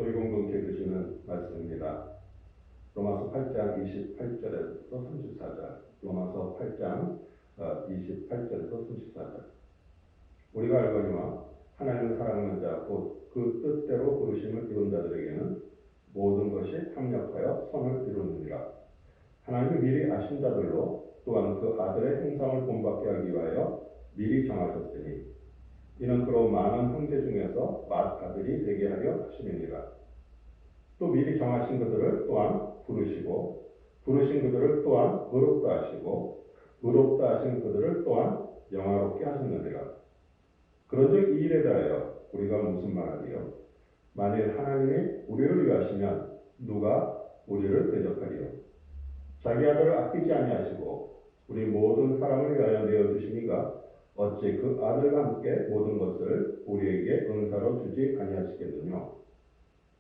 우리 공동체 주시는 말씀입니다. 로마서 8장 28절에서 34절, 로마서 8장 28절에서 34절. 우리가 알거니와 하나님을 사랑하는 자, 곧 그 뜻대로 부르심을 입은 자들에게는 모든 것이 합력하여 선을 이루느니라. 하나님이 미리 아신 자들로 또한 그 아들의 형상을 본받게 하기 위하여 미리 정하셨으니 이는 그로 많은 형제 중에서 맏아들이 되게 하려 하심이니라. 또 미리 정하신 그들을 또한 부르시고 부르신 그들을 또한 의롭다 하시고 의롭다 하신 그들을 또한 영화롭게 하셨느니라. 그런즉 이 일에 대하여 우리가 무슨 말하리요? 만일 하나님이 우리를 위하시면 누가 우리를 대적하리요? 자기 아들을 아끼지 아니하시고 우리 모든 사람을 위하여 내어주시니가 어찌 그 아들과 함께 모든 것을 우리에게 은사로 주지 아니하시겠느냐?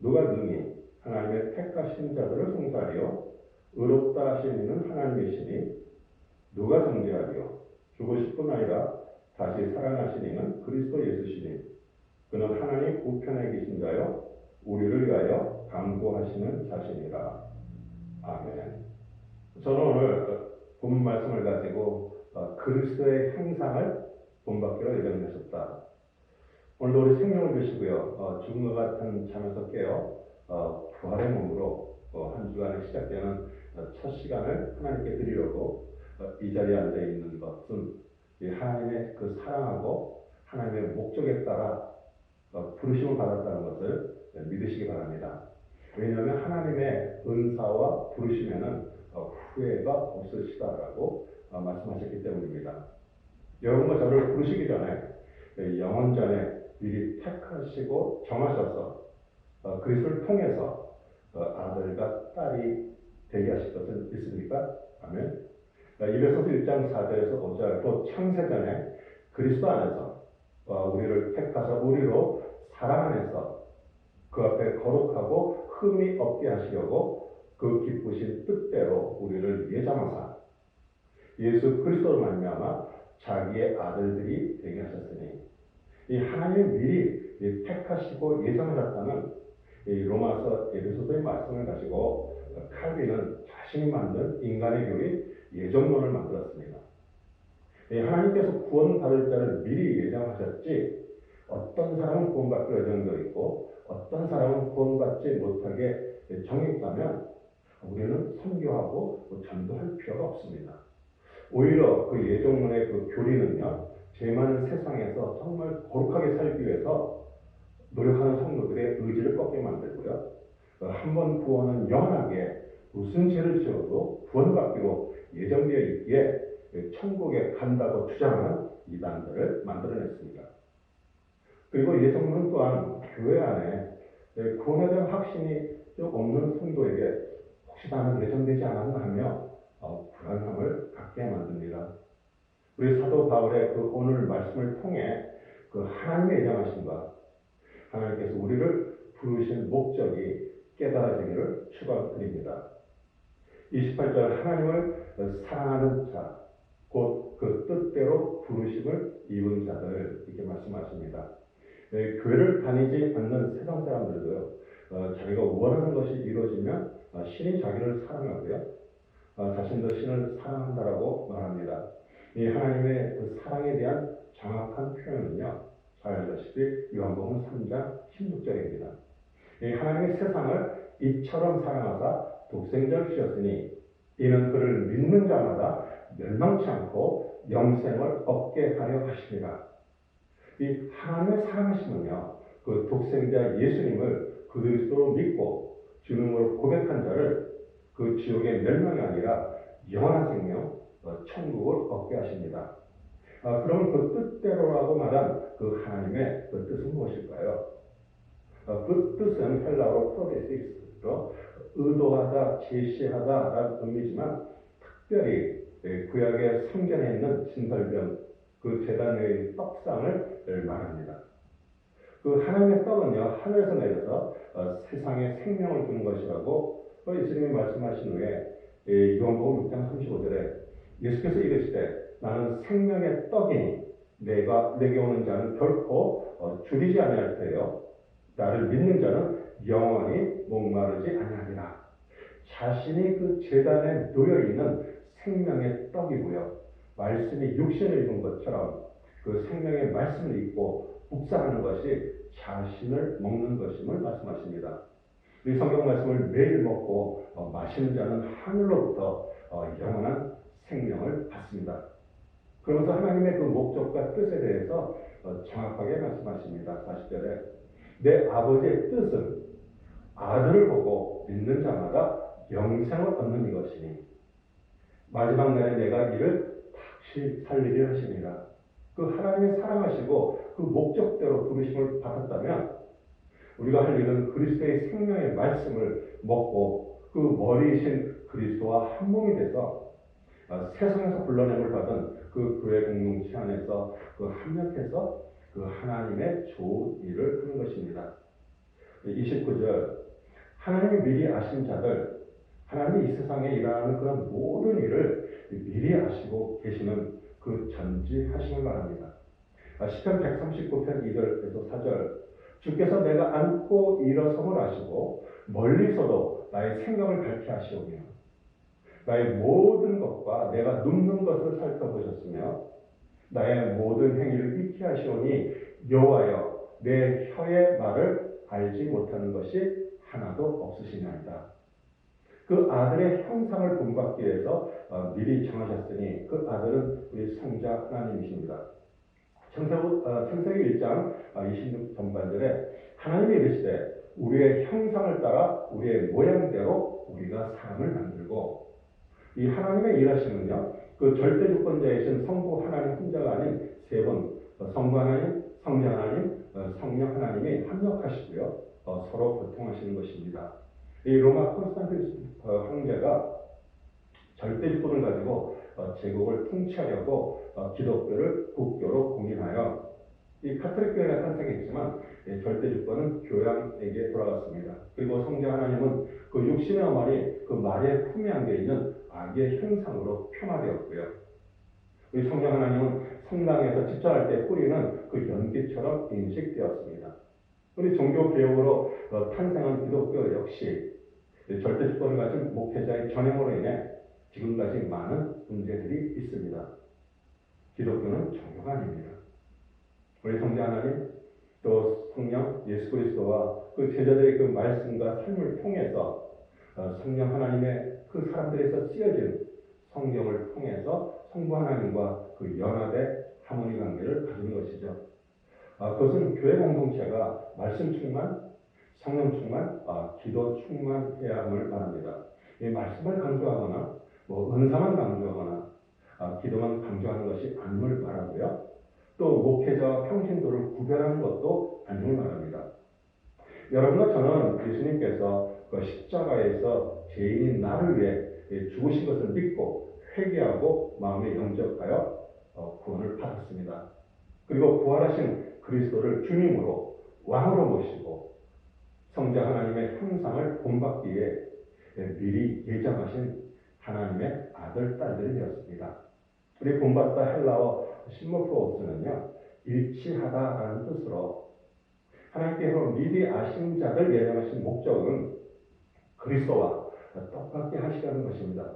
누가 능히 하나님의 택하신 자들을 송사하리요? 의롭다 하신 이는 하나님이시니 누가 정죄하리요? 죽으실 뿐 아니라 다시 살아나신 이는 그리스도 예수시니 그는 하나님 우편에 계신 자요 우리를 위하여 강구하시는 자신이라. 아멘. 저는 오늘 본 말씀을 가지고 그리스도의 형상을 본받기로 예정하셨다. 오늘도 우리 생명을 주시고요. 죽은 것 같은 잠에서 깨어 부활의 몸으로 한 주간에 시작되는 첫 시간을 하나님께 드리려고 이 자리에 앉아 있는 것은 하나님의 그 사랑하고 하나님의 목적에 따라 부르심을 받았다는 것을 믿으시기 바랍니다. 왜냐하면 하나님의 은사와 부르심에는 후회가 없으시다라고 말씀하셨기 때문입니다. 여러분과 저를 부르시기 전에 영원 전에 미리 택하시고 정하셔서 그리스도를 통해서 아들과 딸이 되게 하실 것은 있습니까? 아멘. 에베소서 1장 4절에서 5절 또 창세전에 그리스도 안에서 우리를 택하사 우리로 사랑 안에서 그 앞에 거룩하고 흠이 없게 하시려고 그 기쁘신 뜻대로 우리를 예정하사 예수 그리스도로 말미암아 자기의 아들들이 되게 하셨으니 이 하나님이 미리 택하시고 예정하셨다는 이 로마서 에베소서의 말씀을 가지고 칼빈은 자신이 만든 인간의 교리 예정론을 만들었습니다. 하나님께서 구원받을 자를 미리 예정하셨지 어떤 사람은 구원받기로 예정되어 있고 어떤 사람은 구원받지 못하게 정했다면 우리는 선교하고 전도할 필요가 없습니다. 오히려 그 예정론의 그 교리는요, 죄 많은 세상에서 정말 거룩하게 살기 위해서 노력하는 성도들의 의지를 꺾게 만들고요. 한 번 구원은 영원하게 무슨 죄를 지어도 구원받기로 예정되어 있기에 천국에 간다고 주장하는 이단들을 만들어냈습니다. 그리고 예정론 또한 교회 안에 구원에 대한 확신이 없는 성도에게 혹시 나는 예정되지 않았나 하며 불안함을 갖게 만듭니다. 우리 사도 바울의 그 오늘 말씀을 통해 그 하나님의 예정하심과 하나님께서 우리를 부르신 목적이 깨달아지기를 축원드립니다. 28절 하나님을 사랑하는 자, 곧 그 뜻대로 부르심을 입은 자들 이렇게 말씀하십니다. 교회를 다니지 않는 세상 사람들도요, 자기가 원하는 것이 이루어지면 신이 자기를 사랑하고요, 자신도 신을 사랑한다라고 말합니다. 이 하나님의 그 사랑에 대한 정확한 표현은요, 잘 알다시피 요한복음 3장 16절입니다. 하나님의 세상을 이처럼 사랑하사 독생자를 주셨으니 이는 그를 믿는 자마다 멸망치 않고 영생을 얻게 하려 하십니다. 이 하나님의 사랑하심은요, 그 독생자 예수님을 그리스도로 믿고 주님으로 고백한 자를 그 지옥의 멸망이 아니라 영원한 생명, 천국을 얻게 하십니다. 그럼 그 뜻대로라고 말한 그 하나님의 그 뜻은 무엇일까요? 그 뜻은 헬라어로 프로데시스로 의도하다, 제시하다라는 의미지만 특별히 구약의 성전에 있는 진설병 그 제단의 떡상을 말합니다. 그 하나님의 떡은요, 하늘에서 내려서 세상에 생명을 주는 것이라고 예수님이 말씀하신 후에 요한복음 6장 35절에 예수께서 이르시되 나는 생명의 떡이니 내게 오는 자는 결코 줄이지 아니할 테요 나를 믿는 자는 영원히 목마르지 아니하리라. 자신이 그 제단에 놓여있는 생명의 떡이고요. 말씀이 육신을 입은 것처럼 그 생명의 말씀을 입고 묵상하는 것이 자신을 먹는 것임을 말씀하십니다. 이 성경 말씀을 매일 먹고 마시는 자는 하늘로부터 영원한 생명을 받습니다. 그러면서 하나님의 그 목적과 뜻에 대해서 정확하게 말씀하십니다. 40절에 내 아버지의 뜻은 아들을 보고 믿는 자마다 영생을 얻는 이것이니 마지막 날에 내가 이를 다시 살리리 하시니라. 그 하나님의 사랑하시고 그 목적대로 부르심을 받았다면 우리가 할 일은 그리스도의 생명의 말씀을 먹고 그 머리이신 그리스도와 한 몸이 돼서 세상에서 불러냄을 받은 그 교회 공동체 안에서 그 합력해서 그 하나님의 좋은 일을 하는 것입니다. 29절 하나님이 미리 아신 자들, 하나님이 이 세상에 일어나는 그런 모든 일을 미리 아시고 계시는 그 전지하심을 말합니다. 시편 139편 2절에서 4절 주께서 내가 앉고 일어섬을 아시고 멀리서도 나의 생각을 밝게 하시오며 나의 모든 것과 내가 눕는 것을 살펴보셨으며 나의 모든 행위를 익히 하시오니 여호와여 내 혀의 말을 알지 못하는 것이 하나도 없으시나이다. 그 아들의 형상을 본받기 위해서 미리 정하셨으니 그 아들은 우리 성자 하나님이십니다. 창세기 1장 26 전반절에 하나님이 이르시되 우리의 형상을 따라 우리의 모양대로 우리가 사람을 만들고 이 하나님의 일하심은요 그 절대 주권자이신 성부 하나님 혼자가 아닌 세 분 성부 하나님, 성자 하나님, 성령 하나님이 합력하시고요 서로 교통하시는 것입니다. 이 로마 콘스탄티누스 황제가 절대 주권을 가지고 제국을 통치하려고 기독교를 국교로 공인하여 이 카톨릭 교회가 탄생했지만 절대 주권은 교양에게 돌아갔습니다. 그리고 성자 하나님은 그 육신의 어머니 그 마리아의 품에 안겨 있는 아기의 형상으로 표마되었고요. 이 성령 하나님은 성당에서 집전할 때 뿌리는 그 연기처럼 인식되었습니다. 우리 종교 개혁으로 탄생한 기독교 역시 절대 주권을 가진 목회자의 전행으로 인해 지금까지 많은 문제들이 있습니다. 기독교는 종교가 아닙니다. 우리 성자 하나님 또 성령 예수 그리스도와 그 제자들의 그 말씀과 삶을 통해서 성령 하나님의 그 사람들에서 씌어진 성경을 통해서 성부 하나님과 그 연합의 하모니 관계를 가지는 것이죠. 그것은 교회 공동체가 말씀 충만, 성령 충만, 기도 충만해야 함을 말합니다. 이 말씀을 강조하거나 은사만 강조하거나 기도만 강조하는 것이 아님을 말하고요. 또 목회자와 평신도를 구별하는 것도 아님을 말합니다. 여러분과 저는 예수님께서 그 십자가에서 죄인인 나를 위해 죽으신 것을 믿고 회개하고 마음에 영접하여 구원을 받았습니다. 그리고 부활하신 그리스도를 주님으로 왕으로 모시고 성자 하나님의 형상을 본받기 위해 미리 예정하신 하나님의 아들, 딸들이 되었습니다. 우리 본받다 헬라어 심모프로스는요, 일치하다라는 뜻으로 하나님께서 미리 아신 자들 예정하신 목적은 그리스도와 똑같게 하시려는 것입니다.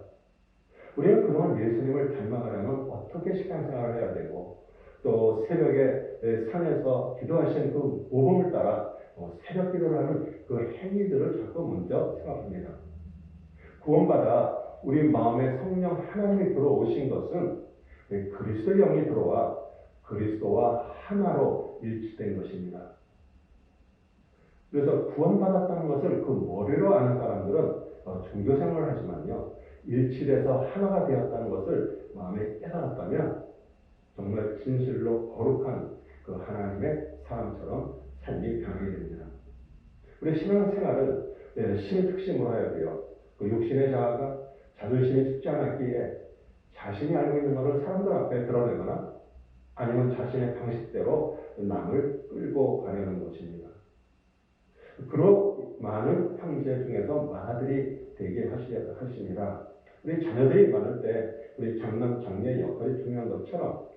우리는 그동안 예수님을 닮아가려면 어떻게 신앙생활을 해야 되고 또 새벽에 산에서 기도하신 그 모범을 따라 새벽 기도를 하는 그 행위들을 자꾸 먼저 생각합니다. 구원받아 우리 마음에 성령 하나님이 들어오신 것은 그리스도의 영이 들어와 그리스도와 하나로 일치된 것입니다. 그래서 구원받았다는 것을 그 머리로 아는 사람들은 종교생활을 하지만요. 일치돼서 하나가 되었다는 것을 마음에 깨달았다면 정말 진실로 거룩한 그 하나님의 사람처럼 삶이 변하게 됩니다. 우리 신앙생활은 신의 특심으로 하여도요. 그 육신의 자아가 자존심이 죽지 않았기에 자신이 알고 있는 것을 사람들 앞에 드러내거나 아니면 자신의 방식대로 남을 끌고 가려는 것입니다. 그로 많은 형제 중에서 맏아들이 되게 하시니라. 우리 자녀들이 많을 때 우리 장남, 장녀의 역할이 중요한 것처럼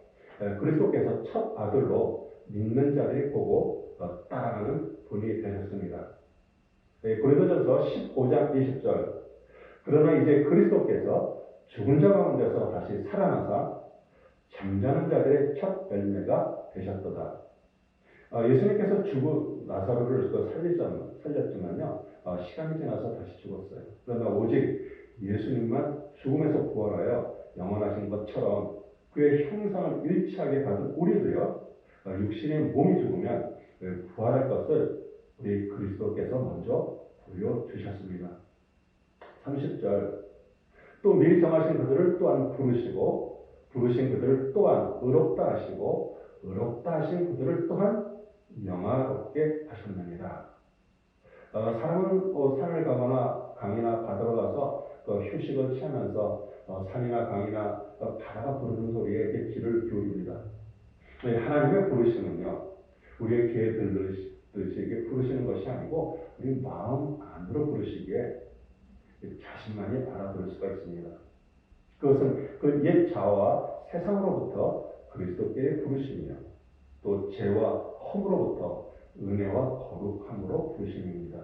그리스도께서 첫 아들로 믿는 자들이 보고 따라가는 분이 되셨습니다. 고린도전서 15장 20절. 그러나 이제 그리스도께서 죽은 자 가운데서 다시 살아나사 잠자는 자들의 첫 열매가 되셨도다. 예수님께서 죽은 나사로를 살렸지만요, 시간이 지나서 다시 죽었어요. 그러나 오직 예수님만 죽음에서 부활하여 영원하신 것처럼 그의 형상을 일치하게 받은 우리도요, 육신의 몸이 죽으면 부활할 것을 우리 그리스도께서 먼저 보여주셨습니다. 30절. 또 미리 정하신 그들을 또한 부르시고 부르신 그들을 또한 의롭다 하시고 의롭다 하신 그들을 또한 영화롭게 하셨느니라. 사람은 산을 가거나 강이나 바다로 가서 휴식을 취하면서 산이나 강이나 바다가 부르는 소리에 귀를 기울입니다. 하나님의 부르심은요, 우리의 귀에 들으시게 부르시는 것이 아니고 우리 마음 안으로 부르시기에 자신만이 알아들을 수가 있습니다. 그것은 그 옛 자와 세상으로부터 그리스도께 부르심이며 또 죄와 허물로부터 은혜와 거룩함으로 부르심입니다.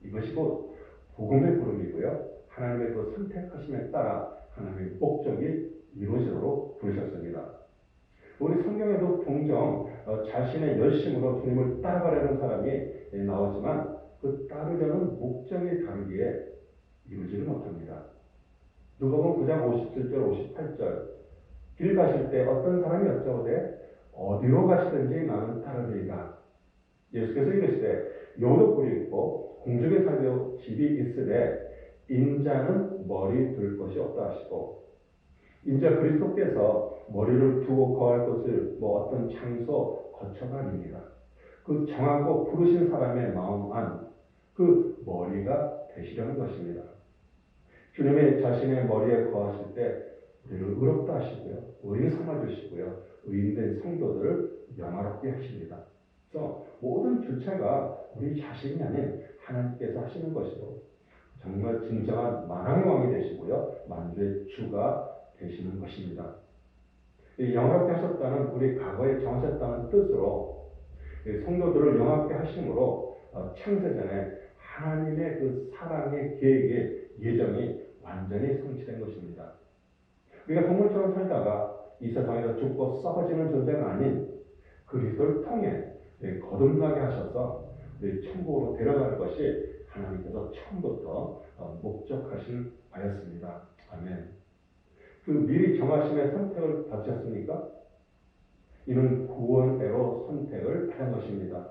이것이 곧 복음의 부름이고요, 하나님의 그 선택하심에 따라 하나님의 목적이 이루어지도록 부르셨습니다. 우리 성경에도 종종 자신의 열심으로 주님을 따라가려는 사람이 나오지만 그 따르려는 목적이 다르기에 이루지를 못합니다. 누가복음 9장 57절 58절. 길 가실 때 어떤 사람이 여쭤오되 어디로 가시든지 나는 따르리이다. 예수께서 이르시되 여도 뿔이 있고 공중에 살며 집이 있으되 인자는 머리 둘 것이 없다 하시고, 인자 그리스도께서 머리를 두고 거할 것을 어떤 장소 거처가 아닙니다. 그 정하고 부르신 사람의 마음 안, 그 머리가 되시려는 것입니다. 주님의 자신의 머리에 거하실 때 우리를 의롭다 하시고요, 의인 삼아주시고요, 의인된 성도들을 영화롭게 하십니다. 그래서 모든 주체가 우리 자신이 아닌 하나님께서 하시는 것이고 정말 진정한 만왕의 왕이 되시고요, 만주의 주가 되시는 것입니다. 영화롭게 하셨다는, 우리 과거에 정하셨다는 뜻으로 성도들을 영화롭게 하심으로 창세전에 하나님의 그 사랑의 계획의 예정이 완전히 성취된 것입니다. 우리가 동물처럼 살다가 이 세상에서 죽고 썩어지는 존재가 아닌 그리스도를 통해 거듭나게 하셔서 천국으로 데려가는 것이 하나님께서 처음부터 목적하신 바였습니다. 아멘. 그 미리 정하심의 선택을 받으셨습니까? 이는 구원대로 선택을 받은 것입니다.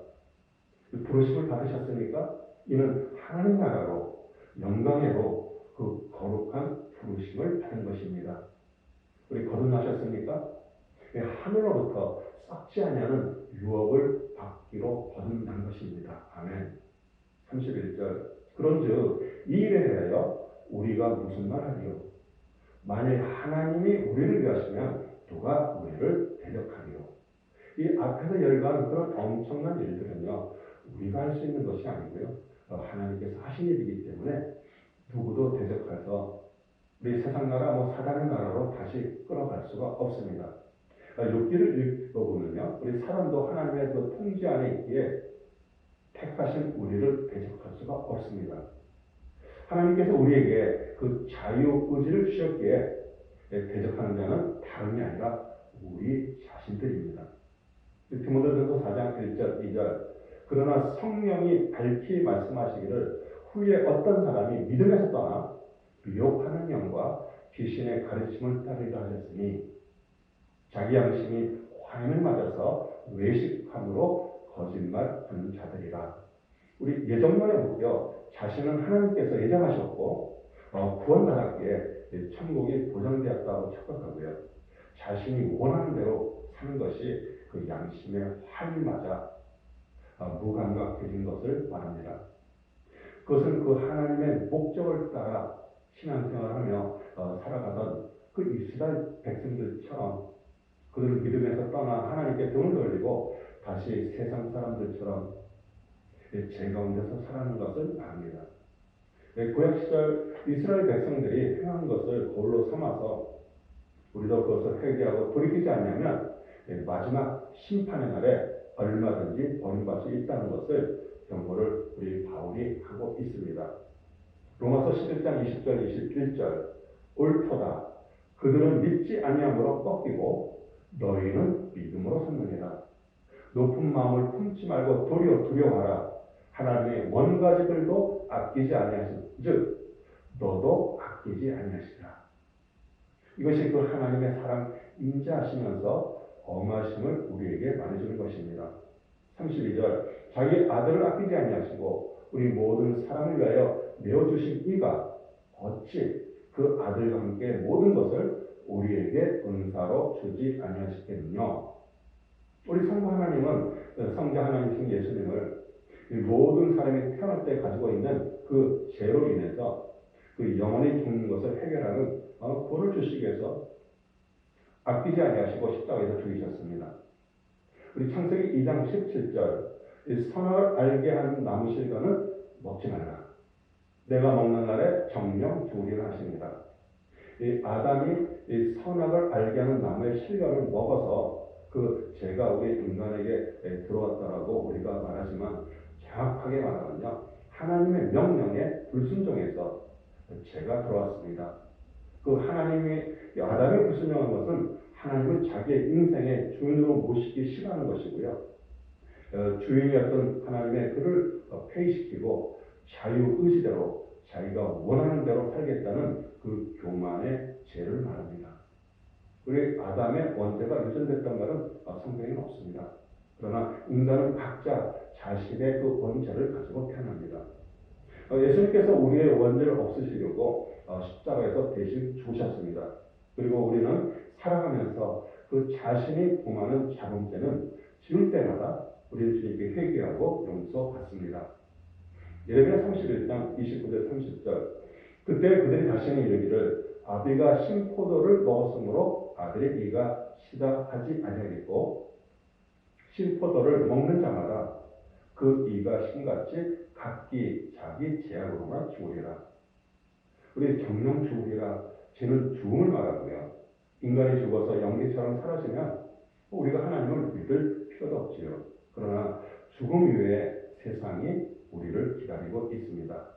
부르심을 받으셨습니까? 이는 하나님 나라로 영광으로 그 거룩한 부르심을 받은 것입니다. 우리 거듭나셨습니까? 하늘로부터 썩지 아니하는 유업을 받기로 거듭난 것입니다. 아멘. 31절. 그런즉 이 일에 대하여 우리가 무슨 말하리요? 만일 하나님이 우리를 위하시면 누가 우리를 대적하리요? 이 앞에서 열거한 그런 엄청난 일들은요, 우리가 할 수 있는 것이 아니고요, 하나님께서 하신 일이기 때문에 누구도 대적해서 우리 세상 나라, 사단의 나라로 다시 끌어갈 수가 없습니다. 욥기를 읽어보면요, 우리 사람도 하나님의 그 통제 안에 있기에 택하신 우리를 대적할 수가 없습니다. 하나님께서 우리에게 그 자유의지를 주셨기에 대적하는 자는 다름이 아니라 우리 자신들입니다. 디모데전서 4장 1절 2절. 그러나 성령이 밝히 말씀하시기를 후에 어떤 사람이 믿음에서 떠나 미혹하는 영과 귀신의 가르침을 따르려 하셨으니 자기 양심이 화인을 맞아서 외식함으로 거짓말하는 자들이라. 우리 예정론에 보여 자신은 하나님께서 예정하셨고 구원받았기에 천국이 보장되었다고 착각하고요, 자신이 원하는 대로 사는 것이 그 양심의 화인을 맞아 무감각해진 것을 말합니다. 그것은 그 하나님의 목적을 따라 신앙생활하며 살아가던 그 이스라엘 백성들처럼 그들을 믿음에서 떠나 하나님께 등을 돌리고 다시 세상 사람들처럼 죄 가운데서 살아가는 것을 말합니다. 구약시절 이스라엘 백성들이 행한 것을 거울로 삼아서 우리도 그것을 회개하고 돌이키지 않냐면 마지막 심판의 날에 얼마든지 버림받을 수 있다는 것을 경고를 우리 바울이 하고 있습니다. 로마서 11장 20절 21절 옳도다. 그들은 믿지 아니함으로 꺾이고 너희는 믿음으로 섰느니라. 높은 마음을 품지 말고 도리어 두려워하라. 하나님의 원가지들도 아끼지 아니하신 즉 너도 아끼지 아니하시라. 이것이 그 하나님의 사랑 임재하시면서 엄하심을 우리에게 말해주는 것입니다. 32절 자기 아들을 아끼지 아니하시고 우리 모든 사람을 위하여 내어주신 이가 어찌 그 아들과 함께 모든 것을 우리에게 은사로 주지 아니하시겠느냐. 우리 성부 하나님은 성자 하나님이신 예수님을 모든 사람이 태어날 때 가지고 있는 그 죄로 인해서 그 영원히 죽는 것을 해결하는 구원을 주시기 위해서 아끼지 아니하시고 십자가에서 죽이셨습니다. 우리 창세기 2장 17절 선악을 알게 한 나무 실과는 먹지 말라. 내가 먹는 날에 정령 죽으리라 하십니다. 이 아담이 이 선악을 알게 하는 나무의 실과를 먹어서 그 죄가 우리 인간에게 들어왔다라고 우리가 말하지만 정확하게 말하면요, 하나님의 명령에 불순종해서 죄가 들어왔습니다. 그 하나님이 아담이 불순종한 것은 하나님은 자기의 인생의 주인으로 모시기 싫어하는 것이고요. 주인이었던 하나님의 그를 폐위시키고 자유의지대로 자기가 원하는 대로 살겠다는 그 교만의 죄를 말합니다. 우리 아담의 원죄가 유전됐던 말은 성경에는 없습니다. 그러나 인간은 각자 자신의 그 원죄를 가지고 태어납니다. 예수님께서 우리의 원죄를 없으시려고 십자가에서 대신 죽으셨습니다. 그리고 우리는 살아가면서 그 자신이 범하는 자범죄는 지을 때마다 우리는 주님께 회개하고 용서받습니다. 예레미야 31장 29절 30절 그때 그들이 다시는 이르기를 아비가 신포도를 먹었으므로 아들의 이가 시다 하지 아니하겠고 신포도를 먹는 자마다 그 이가 신같이 각기 자기 죄악으로만 죽으리라. 우리 정령 죽으리라. 죄는 죽음을 말하고요. 인간이 죽어서 연기처럼 사라지면 우리가 하나님을 믿을 필요도 없지요. 그러나 죽음 이후에 세상이 우리를 기다리고 있습니다.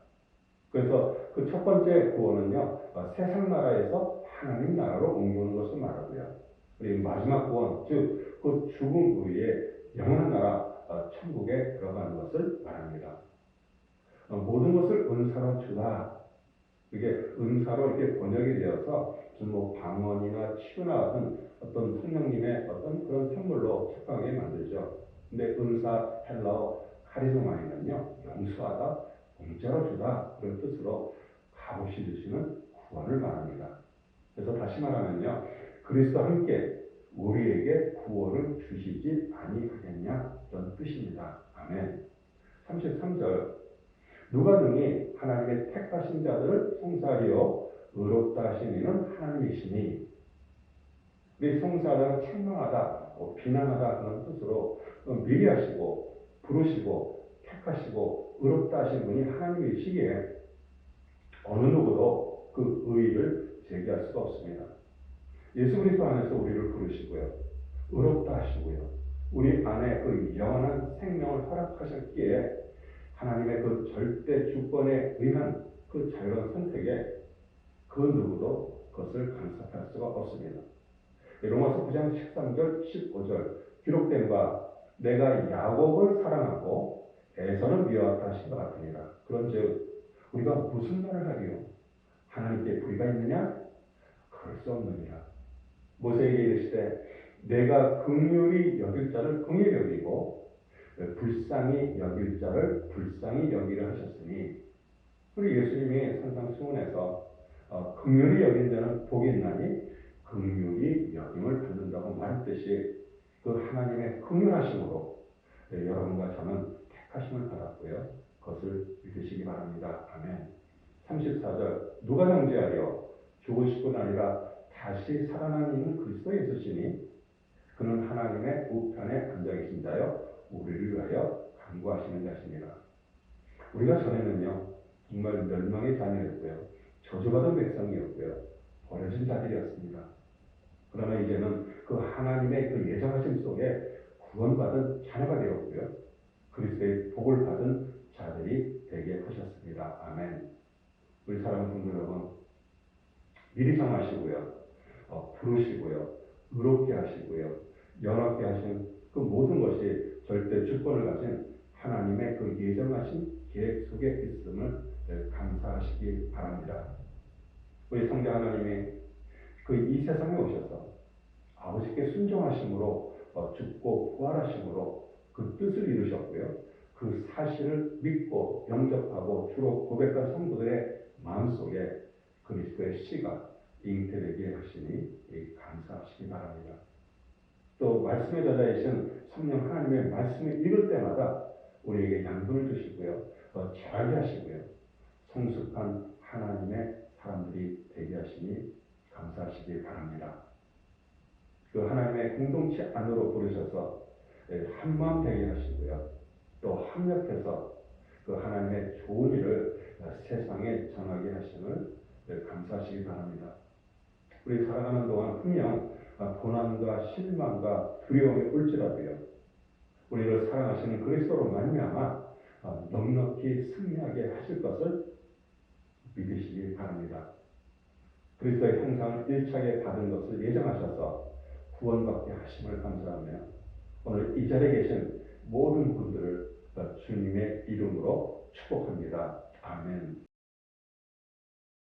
그래서 그 첫 번째 구원은요, 세상 나라에서 하나님 나라로 옮기는 것을 말하고요. 우리 마지막 구원, 즉 그 죽음 후에 영원한 나라, 천국에 들어가는 것을 말합니다. 모든 것을 은사로 주라. 이게 은사로 이렇게 번역이 되어서 뭐 방언이나 치유나 같은 어떤 성령님의 어떤 그런 선물로 착각하게 만들죠. 근데 은사 헬라어 카리스마이는요, 용서하다, 공짜로 주다 그런 뜻으로 값없이 주시는 구원을 말합니다. 그래서 다시 말하면요, 그리스도와 함께 우리에게 구원을 주시지 아니하겠냐 이런 뜻입니다. 아멘. 33절 누가 능히 하나님의 택하신 자들을 송사하여 의롭다 하신 이는 하나님이시니. 우리 송사하다는 책망하다, 비난하다 그런 뜻으로 미리 하시고 부르시고 택하시고 의롭다 하신 분이 하나님이시기에 어느 누구도 그 의의를 제기할 수가 없습니다. 예수 그리스도 안에서 우리를 부르시고요, 의롭다 하시고요, 우리 안에 그 영원한 생명을 허락하셨기에 하나님의 그 절대 주권에 의한 그 자유로운 선택에 그 누구도 그것을 간섭할 수가 없습니다. 로마서 9장 13절 15절 기록된 바 내가 야곱을 사랑하고 에서는 미워하다 하신 것 같으니라. 그런즉 우리가 무슨 말을 하리요? 하나님께 불의가 있느냐? 그럴 수 없느니라. 모세에게 이르시되 내가 긍휼히 여길 자를 긍휼히 여기고 불쌍히 여길 자를 불쌍히 여기려 하셨으니, 우리 예수님이 산상수훈에서 긍휼히 여긴 자는 복이 있나니 긍휼히 여김을 받는다고 말했듯이 그 하나님의 긍휼하심으로 여러분과 저는 택하심을 받았고요. 그것을 믿으시기 바랍니다. 아멘. 34절 누가 정죄하려 죽으실 뿐 아니라 다시 살아난 이는 그리스도 예수시니 그는 하나님의 우편에 앉아 계신 자여 우리를 위하여 간구하시는 자십니다. 우리가 전에는요, 정말 멸망의 자녀였고요, 저주받은 백성이었고요, 버려진 자들이었습니다. 그러나 이제는 그 하나님의 그 예정하심 속에 구원받은 자녀가 되었고요, 그리스도의 복을 받은 자들이 되게 하셨습니다. 아멘. 우리 사랑하는 성도 여러분, 미리 정하시고요, 부르시고요, 의롭게 하시고요, 연합게 하신 그 모든 것이 절대 주권을 가진 하나님의 그 예정하신 계획 속에 있음을 감사하시기 바랍니다. 우리 성자 하나님이 그 이 세상에 오셔서 아버지께 순종하심으로 죽고 부활하심으로 그 뜻을 이루셨고요. 그 사실을 믿고 영접하고 주로 고백한 성도들의 마음속에 그리스도의 씨가 잉태되게 하시니 감사하시기 바랍니다. 또 말씀의 저자이신 성령 하나님의 말씀을 읽을 때마다 우리에게 양분을 주시고요. 자라게 하시고요. 성숙한 하나님의 사람들이 되게 하시니 감사하시기 바랍니다. 그 하나님의 공동체 안으로 부르셔서 한마음 되게 하시고요. 또 합력해서 그 하나님의 좋은 일을 세상에 전하게 하심을 감사하시기 바랍니다. 우리 살아가는 동안 분명 고난과 실망과 두려움이 올지라도요. 우리를 사랑하시는 그리스도로 말미암아 넉넉히 승리하게 하실 것을 믿으시기 바랍니다. 그리스도의 형상을 일차게 받은 것을 예정하셔서 구원받게 하심을 감사하며 오늘 이 자리에 계신 모든 분들을 주님의 이름으로 축복합니다. 아멘.